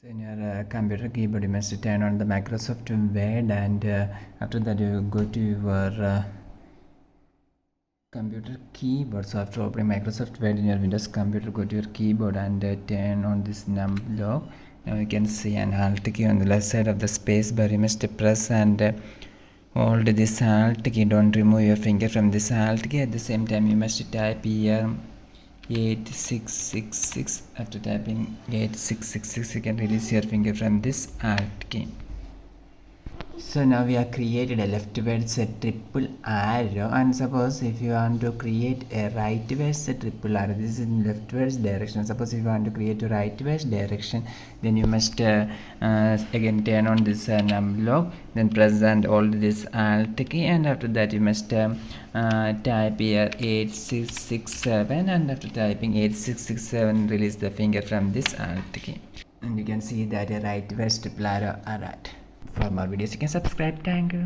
So in your computer keyboard you must turn on the Microsoft Word, and after that you go to your computer keyboard. So after opening Microsoft Word in your Windows computer, go to your keyboard and turn on this num block. Now you can see an alt key on the left side of the space bar. You must press and hold this alt key. Don't remove your finger from this alt key. At the same time you must type here 8666. After typing 8666 you can release your finger from this alt key. So now we have created a leftwards triple arrow, and suppose if you want to create a rightwards triple arrow, this is in leftwards direction. Suppose if you want to create a rightwards direction, then you must again turn on this num block, then press and hold this alt key, and after that you must type here 8667, and after typing 8667 release the finger from this alt key, and you can see that a rightwards triple arrow arrived. For more videos you can subscribe. Thank you.